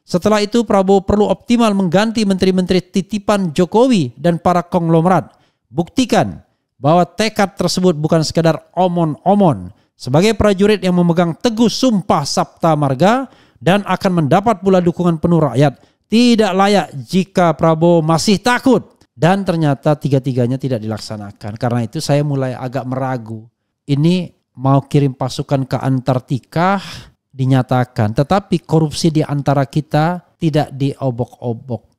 Setelah itu Prabowo perlu optimal mengganti menteri-menteri titipan Jokowi dan para konglomerat. Buktikan bahwa tekad tersebut bukan sekadar omon-omon. Sebagai prajurit yang memegang teguh sumpah Sabta Marga dan akan mendapat pula dukungan penuh rakyat, tidak layak jika Prabowo masih takut. Dan ternyata tiga-tiganya tidak dilaksanakan. Karena itu saya mulai agak meragu. Ini mau kirim pasukan ke Antartika dinyatakan. Tetapi korupsi di antara kita tidak diobok-obok.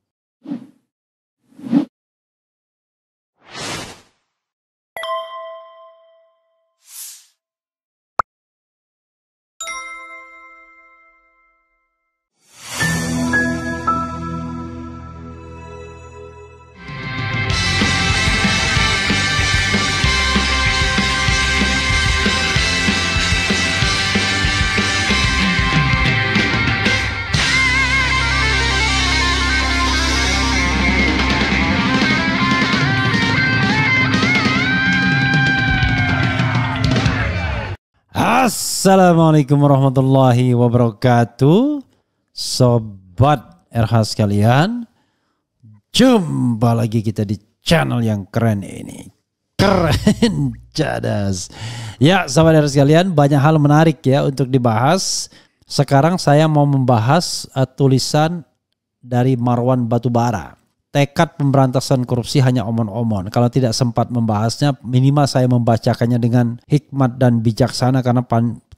Assalamualaikum warahmatullahi wabarakatuh. Sobat RH sekalian, jumpa lagi kita di channel yang keren ini. Keren cadas. Ya sobat RH sekalian, banyak hal menarik ya untuk dibahas. Sekarang saya mau membahas tulisan dari Marwan Batubara. Tekad pemberantasan korupsi hanya omon-omon. Kalau tidak sempat membahasnya, minimal saya membacakannya dengan hikmat dan bijaksana karena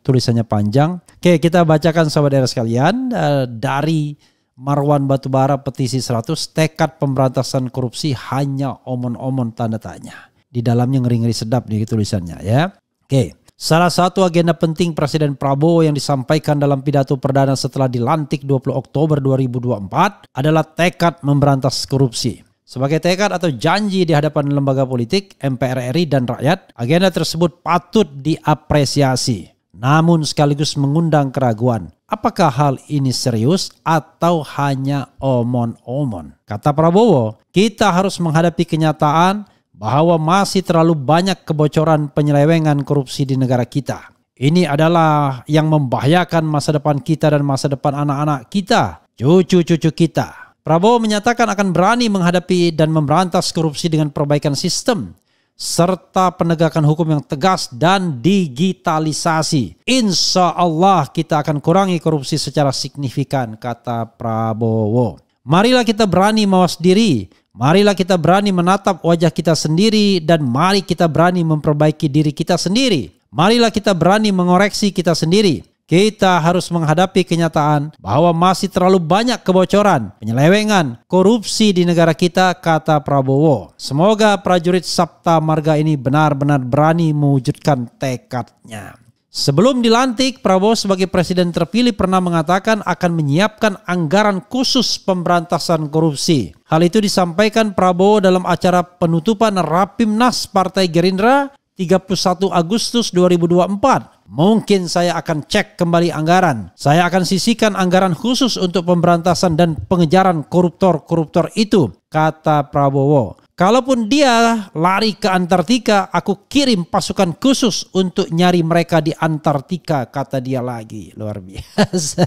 tulisannya panjang. Oke, kita bacakan sobat daerah sekalian dari Marwan Batubara petisi 100, tekad pemberantasan korupsi hanya omon-omon tanda tanya. Di dalamnya ngeri-ngeri sedap di tulisannya ya. Oke. Salah satu agenda penting Presiden Prabowo yang disampaikan dalam pidato perdana setelah dilantik 20 Oktober 2024 adalah tekad memberantas korupsi. Sebagai tekad atau janji di hadapan lembaga politik, MPR RI dan rakyat, agenda tersebut patut diapresiasi. Namun sekaligus mengundang keraguan. Apakah hal ini serius atau hanya omon-omon? Kata Prabowo, kita harus menghadapi kenyataan bahwa masih terlalu banyak kebocoran penyelewengan korupsi di negara kita. Ini adalah yang membahayakan masa depan kita dan masa depan anak-anak kita, cucu-cucu kita. Prabowo menyatakan akan berani menghadapi dan memberantas korupsi dengan perbaikan sistem, serta penegakan hukum yang tegas dan digitalisasi. Insya Allah kita akan kurangi korupsi secara signifikan, kata Prabowo. Marilah kita berani mawas diri. Marilah kita berani menatap wajah kita sendiri dan mari kita berani memperbaiki diri kita sendiri. Marilah kita berani mengoreksi kita sendiri. Kita harus menghadapi kenyataan bahwa masih terlalu banyak kebocoran, penyelewengan, korupsi di negara kita, kata Prabowo. Semoga prajurit Sabta Marga ini benar-benar berani mewujudkan tekadnya. Sebelum dilantik, Prabowo sebagai presiden terpilih pernah mengatakan akan menyiapkan anggaran khusus pemberantasan korupsi. Hal itu disampaikan Prabowo dalam acara penutupan Rapimnas Partai Gerindra 31 Agustus 2024. Mungkin saya akan cek kembali anggaran. Saya akan sisihkan anggaran khusus untuk pemberantasan dan pengejaran koruptor-koruptor itu, kata Prabowo. Kalaupun dia lari ke Antartika, aku kirim pasukan khusus untuk nyari mereka di Antartika, kata dia lagi. Luar biasa.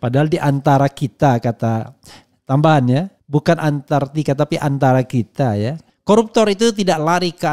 Padahal di antara kita, kata tambahan ya. Bukan Antartika tapi antara kita ya. Koruptor itu tidak lari ke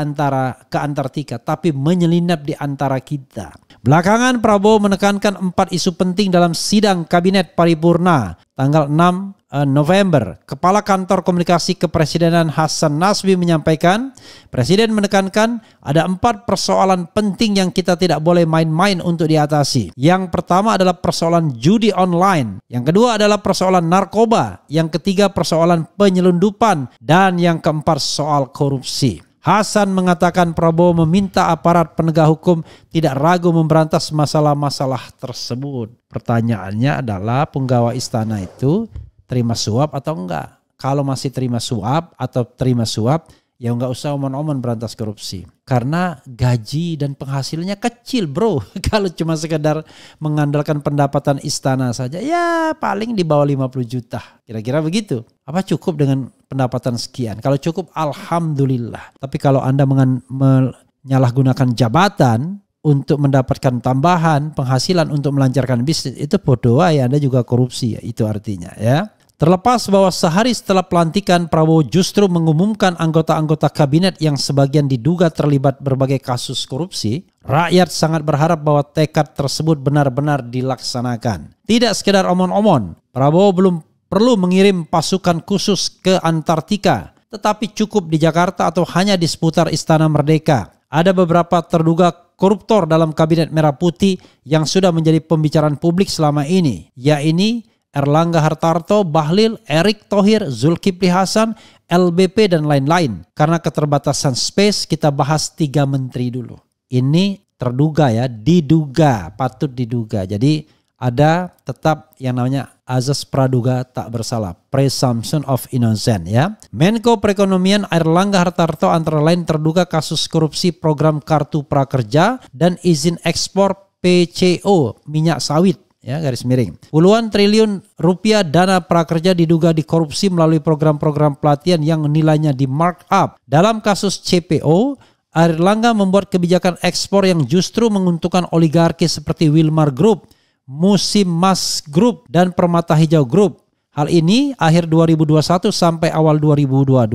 Antartika tapi menyelinap di antara kita. Belakangan Prabowo menekankan 4 isu penting dalam sidang kabinet paripurna tanggal 6 November. Kepala Kantor Komunikasi Kepresidenan Hasan Nasbi menyampaikan, Presiden menekankan ada 4 persoalan penting yang kita tidak boleh main-main untuk diatasi. Yang pertama adalah persoalan judi online. Yang kedua adalah persoalan narkoba. Yang ketiga persoalan penyelundupan. Dan yang keempat soal korupsi. Hasan mengatakan Prabowo meminta aparat penegak hukum tidak ragu memberantas masalah-masalah tersebut. Pertanyaannya adalah penggawa istana itu terima suap atau enggak? Kalau masih terima suap atau terima suap, ya enggak usah omon-omon berantas korupsi. Karena gaji dan penghasilannya kecil bro. Kalau cuma sekedar mengandalkan pendapatan istana saja, ya paling di bawah 50 juta. Kira-kira begitu. Apa cukup dengan pendapatan sekian? Kalau cukup alhamdulillah. Tapi kalau Anda menyalahgunakan jabatan untuk mendapatkan tambahan penghasilan untuk melancarkan bisnis, itu bodoh ya, Anda juga korupsi ya, itu artinya ya. Terlepas bahwa sehari setelah pelantikan, Prabowo justru mengumumkan anggota-anggota kabinet yang sebagian diduga terlibat berbagai kasus korupsi, rakyat sangat berharap bahwa tekad tersebut benar-benar dilaksanakan. Tidak sekedar omon-omon, Prabowo belum perlu mengirim pasukan khusus ke Antartika, tetapi cukup di Jakarta atau hanya di seputar Istana Merdeka. Ada beberapa terduga koruptor dalam kabinet Merah Putih yang sudah menjadi pembicaraan publik selama ini, yaitu Erlangga Hartarto, Bahlil, Erick Thohir, Zulkifli Hasan, LBP dan lain-lain. Karena keterbatasan space, kita bahas 3 menteri dulu. Ini terduga ya, diduga, patut diduga. Jadi ada tetap yang namanya azas praduga tak bersalah, presumption of innocence ya. Menko Perekonomian Erlangga Hartarto antara lain terduga kasus korupsi program Kartu Prakerja dan izin ekspor PCO minyak sawit. Ya, garis miring. Puluhan triliun rupiah dana prakerja diduga dikorupsi melalui program-program pelatihan yang nilainya di markup. Dalam kasus CPO, Erlangga membuat kebijakan ekspor yang justru menguntungkan oligarki seperti Wilmar Group, Musim Mas Group, dan Permata Hijau Group. Hal ini akhir 2021 sampai awal 2022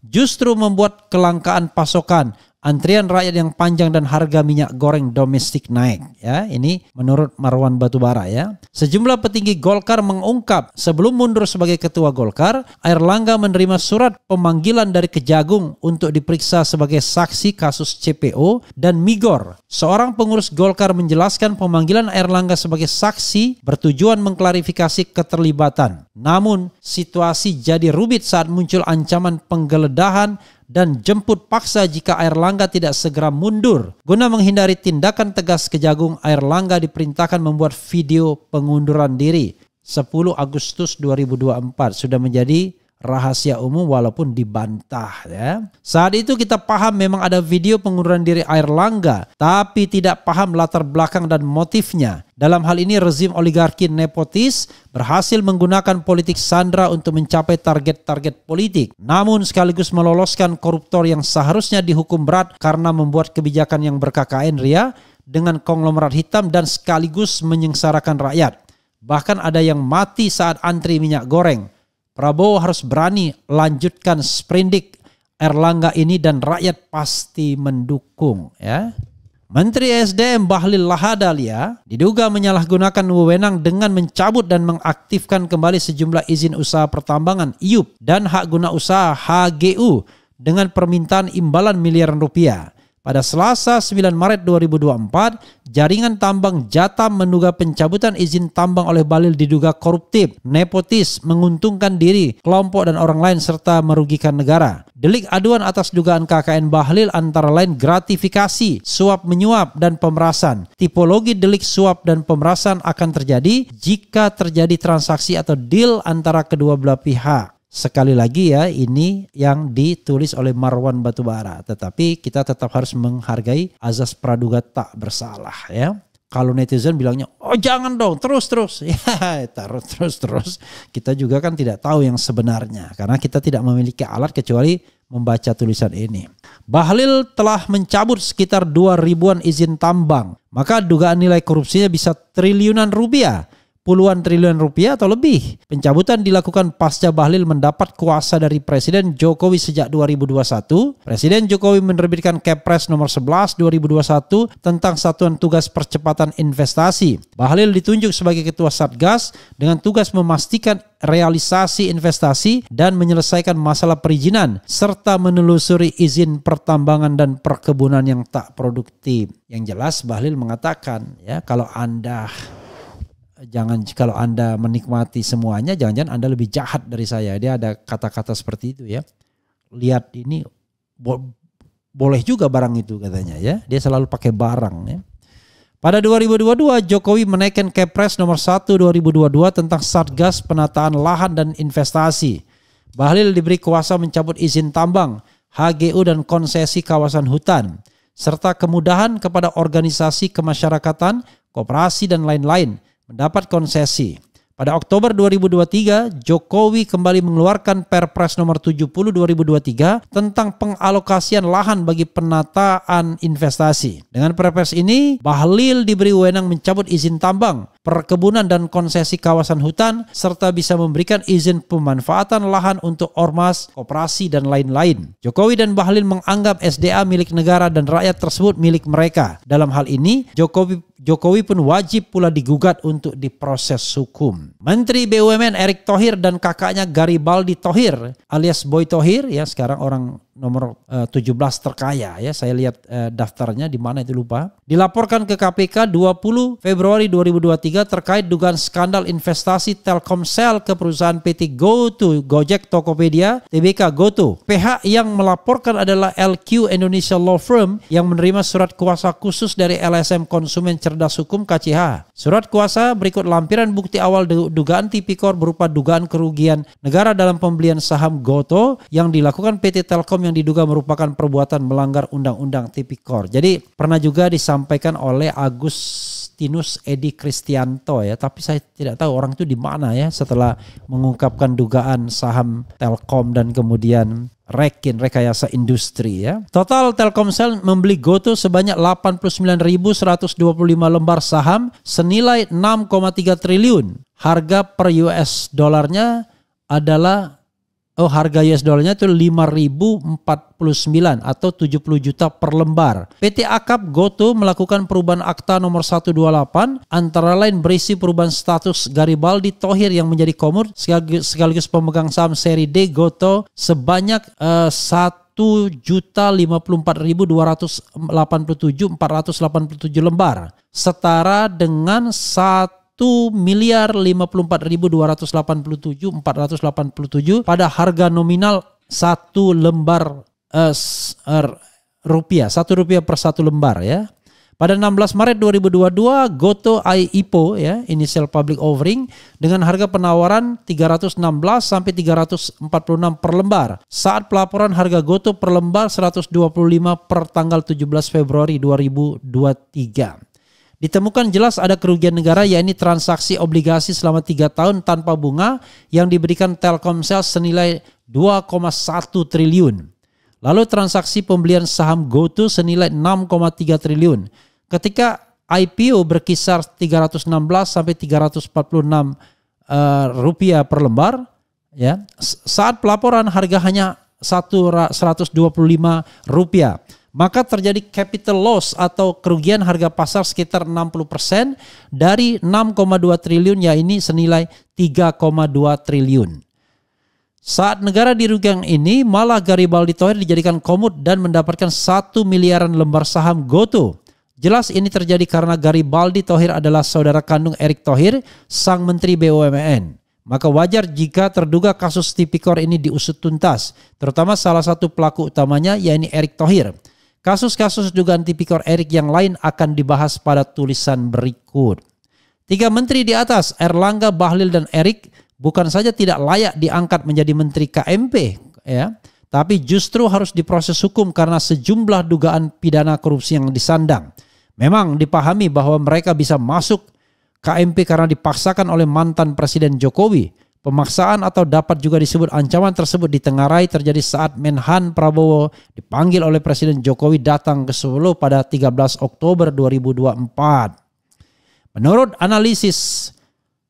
justru membuat kelangkaan pasokan, antrian rakyat yang panjang dan harga minyak goreng domestik naik. Ya, ini menurut Marwan Batubara ya. Sejumlah petinggi Golkar mengungkap sebelum mundur sebagai ketua Golkar, Erlangga menerima surat pemanggilan dari Kejagung untuk diperiksa sebagai saksi kasus CPO dan Migor. Seorang pengurus Golkar menjelaskan pemanggilan Erlangga sebagai saksi bertujuan mengklarifikasi keterlibatan. Namun situasi jadi rumit saat muncul ancaman penggeledahan dan jemput paksa jika Erlangga tidak segera mundur. Guna menghindari tindakan tegas Kejagung, Erlangga diperintahkan membuat video pengunduran diri 10 Agustus 2024. Sudah menjadi rahasia umum walaupun dibantah ya. Saat itu kita paham memang ada video pengunduran diri Erlangga, tapi tidak paham latar belakang dan motifnya. Dalam hal ini rezim oligarki nepotis berhasil menggunakan politik sandra untuk mencapai target-target politik, namun sekaligus meloloskan koruptor yang seharusnya dihukum berat karena membuat kebijakan yang ber-KKN ria dengan konglomerat hitam dan sekaligus menyengsarakan rakyat. Bahkan ada yang mati saat antri minyak goreng. Prabowo harus berani lanjutkan sprindik Erlangga ini dan rakyat pasti mendukung ya. Menteri SDM Bahlil Lahadalia diduga menyalahgunakan wewenang dengan mencabut dan mengaktifkan kembali sejumlah izin usaha pertambangan IUP dan hak guna usaha HGU dengan permintaan imbalan miliaran rupiah. Pada Selasa 9 Maret 2024, jaringan tambang Jatam menduga pencabutan izin tambang oleh Bahlil diduga koruptif, nepotis, menguntungkan diri, kelompok dan orang lain serta merugikan negara. Delik aduan atas dugaan KKN Bahlil antara lain gratifikasi, suap menyuap, dan pemerasan. Tipologi delik suap dan pemerasan akan terjadi jika terjadi transaksi atau deal antara kedua belah pihak. Sekali lagi ya, ini yang ditulis oleh Marwan Batubara. Tetapi kita tetap harus menghargai azas praduga tak bersalah ya. Kalau netizen bilangnya, oh jangan dong, terus. Ya, terus. Kita juga kan tidak tahu yang sebenarnya. Karena kita tidak memiliki alat kecuali membaca tulisan ini. Bahlil telah mencabut sekitar 2.000-an izin tambang. Maka dugaan nilai korupsinya bisa triliunan rupiah. Puluhan triliun rupiah atau lebih. Pencabutan dilakukan pasca Bahlil mendapat kuasa dari Presiden Jokowi sejak 2021. Presiden Jokowi menerbitkan Kepres nomor 11 2021 tentang Satuan Tugas Percepatan Investasi. Bahlil ditunjuk sebagai Ketua Satgas dengan tugas memastikan realisasi investasi dan menyelesaikan masalah perizinan serta menelusuri izin pertambangan dan perkebunan yang tak produktif. Yang jelas Bahlil mengatakan ya, kalau Anda menikmati semuanya, jangan-jangan Anda lebih jahat dari saya. Dia ada kata-kata seperti itu ya. Lihat ini boleh juga barang itu katanya ya. Dia selalu pakai barang ya. Pada 2022 Jokowi menaikkan Kepres nomor 1 2022 tentang Satgas Penataan Lahan dan Investasi. Bahlil diberi kuasa mencabut izin tambang, HGU dan konsesi kawasan hutan, serta kemudahan kepada organisasi kemasyarakatan, koperasi dan lain-lain mendapat konsesi. Pada Oktober 2023, Jokowi kembali mengeluarkan Perpres nomor 70 2023 tentang pengalokasian lahan bagi penataan investasi. Dengan Perpres ini, Bahlil diberi wewenang mencabut izin tambang, perkebunan dan konsesi kawasan hutan, serta bisa memberikan izin pemanfaatan lahan untuk ormas, koperasi, dan lain-lain. Jokowi dan Bahlil menganggap SDA milik negara dan rakyat tersebut milik mereka. Dalam hal ini, Jokowi pun wajib pula digugat untuk diproses hukum. Menteri BUMN Erick Thohir dan kakaknya Garibaldi Thohir alias Boy Thohir, ya sekarang orang nomor 17 terkaya, ya saya lihat daftarnya di mana itu lupa, dilaporkan ke KPK 20 Februari 2023 terkait dugaan skandal investasi Telkomsel ke perusahaan PT GoTo, Gojek Tokopedia, Tbk GoTo. PH yang melaporkan adalah LQ Indonesia Law Firm yang menerima surat kuasa khusus dari LSM Konsumen Cerdas Hukum KCH. Surat kuasa berikut lampiran bukti awal dugaan tipikor berupa dugaan kerugian negara dalam pembelian saham GoTo yang dilakukan PT Telkom yang diduga merupakan perbuatan melanggar Undang-Undang Tipikor. Jadi pernah juga disampaikan oleh Agustinus Edi Kristianto, ya, tapi saya tidak tahu orang itu di mana, ya, setelah mengungkapkan dugaan saham Telkom dan kemudian rekayasa industri, ya. Total Telkomsel membeli GoTo sebanyak 89.125 lembar saham senilai 6,3 triliun. Harga per US dolarnya adalah harga US dollarnya itu 5.049 atau 70 juta per lembar. PT Akap GoTo melakukan perubahan akta nomor 128 antara lain berisi perubahan status Garibaldi Thohir yang menjadi komod sekaligus pemegang saham seri D GoTo sebanyak 1.054.487 lembar setara dengan 1.054.287.487 pada harga nominal 1 lembar rupiah, 1 rupiah per 1 lembar, ya. Pada 16 Maret 2022, GoTo IPO, ya, initial public offering dengan harga penawaran 316 sampai 346 per lembar. Saat pelaporan harga GoTo per lembar 125 per tanggal 17 Februari 2023. Ditemukan jelas ada kerugian negara, yakni transaksi obligasi selama 3 tahun tanpa bunga yang diberikan Telkomsel senilai 2,1 triliun. Lalu transaksi pembelian saham GoTo senilai 6,3 triliun. Ketika IPO berkisar 316 sampai 346 rupiah per lembar, ya. Saat pelaporan harga hanya 125 rupiah. Maka terjadi capital loss atau kerugian harga pasar sekitar 60% dari 6,2 triliun, yakni senilai 3,2 triliun. Saat negara dirugikan ini, malah Garibaldi Thohir dijadikan komod dan mendapatkan 1 miliaran lembar saham GoTo. Jelas ini terjadi karena Garibaldi Thohir adalah saudara kandung Erick Thohir, sang Menteri BUMN. Maka wajar jika terduga kasus tipikor ini diusut tuntas, terutama salah satu pelaku utamanya, yakni Erick Thohir. Kasus-kasus dugaan tipikor Erick yang lain akan dibahas pada tulisan berikut. 3 menteri di atas, Erlangga, Bahlil, dan Erick, bukan saja tidak layak diangkat menjadi menteri KMP, ya, tapi justru harus diproses hukum karena sejumlah dugaan pidana korupsi yang disandang. Memang dipahami bahwa mereka bisa masuk KMP karena dipaksakan oleh mantan Presiden Jokowi. Pemaksaan atau dapat juga disebut ancaman tersebut ditengarai terjadi saat Menhan Prabowo dipanggil oleh Presiden Jokowi datang ke Solo pada 13 Oktober 2024. Menurut analisis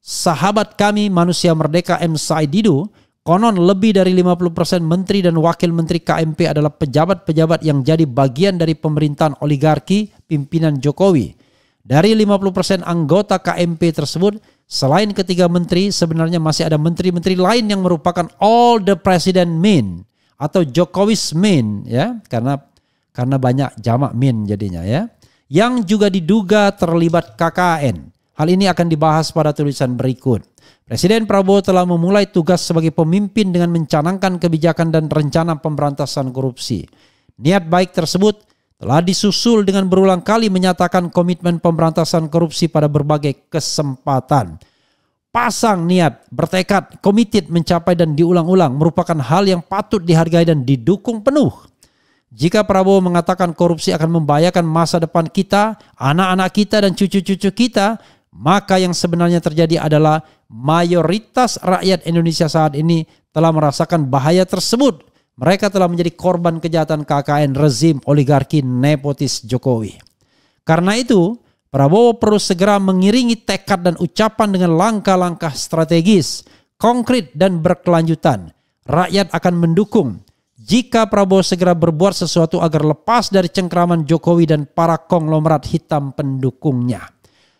sahabat kami Manusia Merdeka M. Saididu, konon lebih dari 50% menteri dan wakil menteri KMP adalah pejabat-pejabat yang jadi bagian dari pemerintahan oligarki pimpinan Jokowi. Dari 50% anggota KMP tersebut, selain ketiga menteri, sebenarnya masih ada menteri-menteri lain yang merupakan all the president men atau Jokowi's men, ya, karena banyak jamak men jadinya, ya, yang juga diduga terlibat KKN. Hal ini akan dibahas pada tulisan berikut. Presiden Prabowo telah memulai tugas sebagai pemimpin dengan mencanangkan kebijakan dan rencana pemberantasan korupsi. Niat baik tersebut telah disusul dengan berulang kali menyatakan komitmen pemberantasan korupsi pada berbagai kesempatan. Pasang niat, bertekad, komited mencapai dan diulang-ulang merupakan hal yang patut dihargai dan didukung penuh. Jika Prabowo mengatakan korupsi akan membahayakan masa depan kita, anak-anak kita dan cucu-cucu kita, maka yang sebenarnya terjadi adalah mayoritas rakyat Indonesia saat ini telah merasakan bahaya tersebut. Mereka telah menjadi korban kejahatan KKN rezim oligarki nepotis Jokowi. Karena itu, Prabowo perlu segera mengiringi tekad dan ucapan dengan langkah-langkah strategis, konkret dan berkelanjutan. Rakyat akan mendukung jika Prabowo segera berbuat sesuatu agar lepas dari cengkraman Jokowi dan para konglomerat hitam pendukungnya.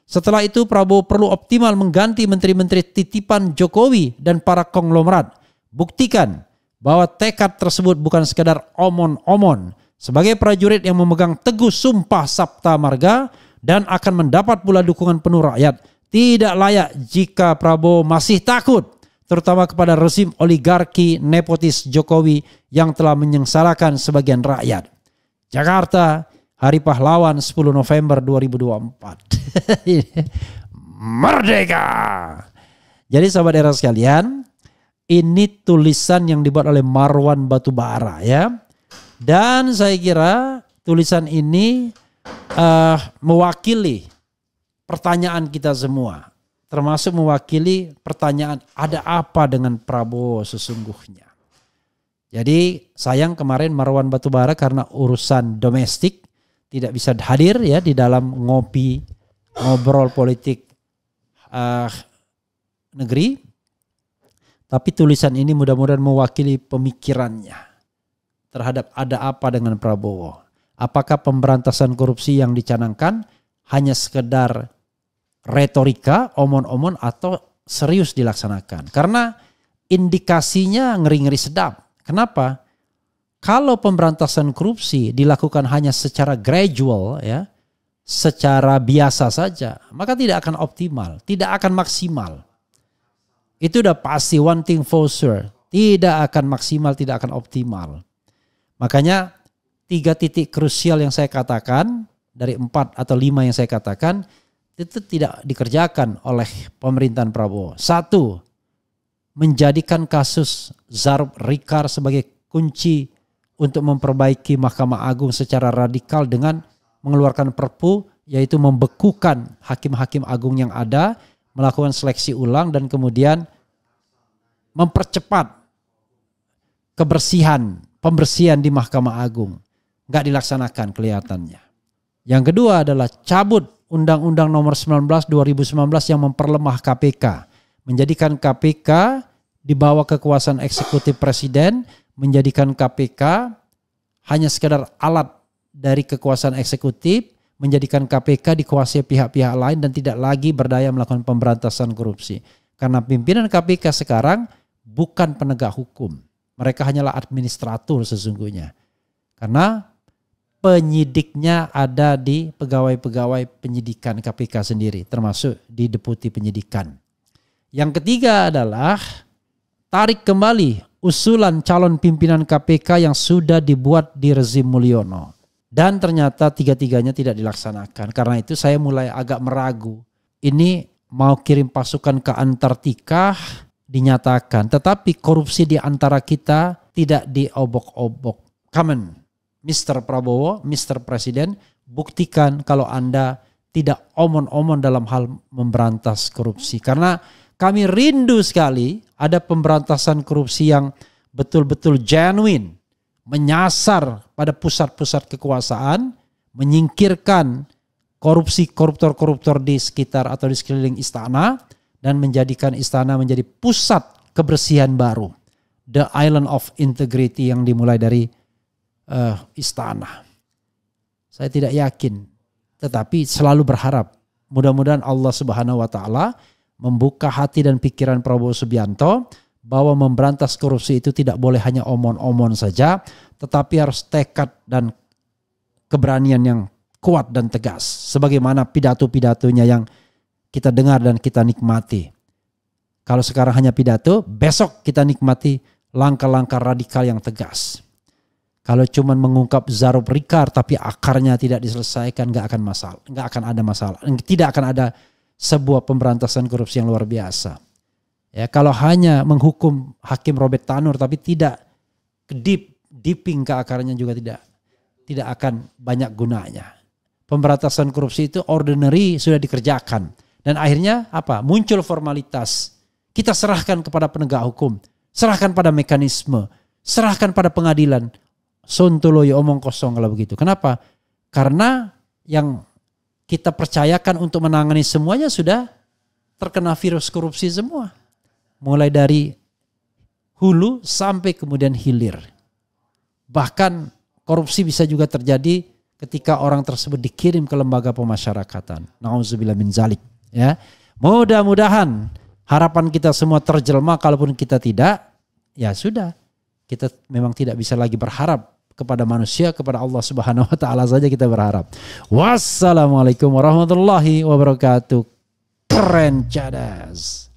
Setelah itu Prabowo perlu optimal mengganti menteri-menteri titipan Jokowi dan para konglomerat. Buktikan bahwa tekad tersebut bukan sekadar omon-omon. Sebagai prajurit yang memegang teguh sumpah Sabta Marga dan akan mendapat pula dukungan penuh rakyat, tidak layak jika Prabowo masih takut, terutama kepada rezim oligarki nepotis Jokowi yang telah menyengsarakan sebagian rakyat. Jakarta, Hari Pahlawan 10 November 2024. Merdeka! Jadi sahabat era sekalian, ini tulisan yang dibuat oleh Marwan Batubara ya. Dan saya kira tulisan ini mewakili pertanyaan kita semua. Termasuk mewakili pertanyaan ada apa dengan Prabowo sesungguhnya. Jadi sayang kemarin Marwan Batubara karena urusan domestik tidak bisa hadir ya di dalam ngobrol politik negeri. Tapi tulisan ini mudah-mudahan mewakili pemikirannya terhadap ada apa dengan Prabowo. Apakah pemberantasan korupsi yang dicanangkan hanya sekedar retorika, omon-omon atau serius dilaksanakan? Karena indikasinya ngeri-ngeri sedap. Kenapa? Kalau pemberantasan korupsi dilakukan hanya secara gradual ya, secara biasa saja, maka tidak akan optimal, tidak akan maksimal. Itu udah pasti, one thing for sure, tidak akan maksimal, tidak akan optimal. Makanya 3 titik krusial yang saya katakan, dari 4 atau 5 yang saya katakan, itu tidak dikerjakan oleh pemerintahan Prabowo. 1, menjadikan kasus Zarub Rikar sebagai kunci untuk memperbaiki Mahkamah Agung secara radikal dengan mengeluarkan perpu, yaitu membekukan hakim-hakim agung yang ada, melakukan seleksi ulang dan kemudian mempercepat pembersihan di Mahkamah Agung. Nggak dilaksanakan kelihatannya. Yang kedua adalah cabut Undang-Undang Nomor 19 2019 yang memperlemah KPK, menjadikan KPK di bawah kekuasaan eksekutif presiden, menjadikan KPK hanya sekedar alat dari kekuasaan eksekutif, menjadikan KPK dikuasai pihak-pihak lain dan tidak lagi berdaya melakukan pemberantasan korupsi. Karena pimpinan KPK sekarang bukan penegak hukum. Mereka hanyalah administratur sesungguhnya. Karena penyidiknya ada di pegawai-pegawai penyidikan KPK sendiri, termasuk di deputi penyidikan. Yang ketiga adalah tarik kembali usulan calon pimpinan KPK yang sudah dibuat di rezim Mulyono. Dan ternyata 3-tiganya tidak dilaksanakan. Karena itu saya mulai agak meragu. Ini mau kirim pasukan ke Antartika dinyatakan. Tetapi korupsi di antara kita tidak diobok-obok. Come on, Mr. Prabowo, Mr. Presiden, buktikan kalau Anda tidak omon-omon dalam hal memberantas korupsi. Karena kami rindu sekali ada pemberantasan korupsi yang betul-betul genuine, menyasar pada pusat-pusat kekuasaan, menyingkirkan koruptor-koruptor di sekitar atau di sekeliling istana, dan menjadikan istana menjadi pusat kebersihan baru. The Island of Integrity yang dimulai dari istana. Saya tidak yakin, tetapi selalu berharap mudah-mudahan Allah Subhanahu wa taala membuka hati dan pikiran Prabowo Subianto bahwa memberantas korupsi itu tidak boleh hanya omon-omon saja, tetapi harus tekad dan keberanian yang kuat dan tegas. Sebagaimana pidato-pidatonya yang kita dengar dan kita nikmati. Kalau sekarang hanya pidato, besok kita nikmati langkah-langkah radikal yang tegas. Kalau cuma mengungkap Zarub Rikar tapi akarnya tidak diselesaikan, nggak akan ada masalah. Tidak akan ada sebuah pemberantasan korupsi yang luar biasa. Ya, kalau hanya menghukum Hakim Robert Tanur tapi tidak deeping ke akarnya juga tidak akan banyak gunanya. Pemberantasan korupsi itu ordinary sudah dikerjakan. Dan akhirnya apa? Muncul formalitas. Kita serahkan kepada penegak hukum, serahkan pada mekanisme, serahkan pada pengadilan. Sontoloyo, omong kosong kalau begitu. Kenapa? Karena yang kita percayakan untuk menangani semuanya sudah terkena virus korupsi semua. Mulai dari hulu sampai kemudian hilir. Bahkan korupsi bisa juga terjadi ketika orang tersebut dikirim ke lembaga pemasyarakatan. Nauzubillah min zalik. Ya, mudah-mudahan harapan kita semua terjelma. Kalaupun kita tidak, ya sudah. Kita memang tidak bisa lagi berharap kepada manusia, kepada Allah Subhanahu wa taala saja kita berharap. Wassalamualaikum warahmatullahi wabarakatuh. Keren cadas.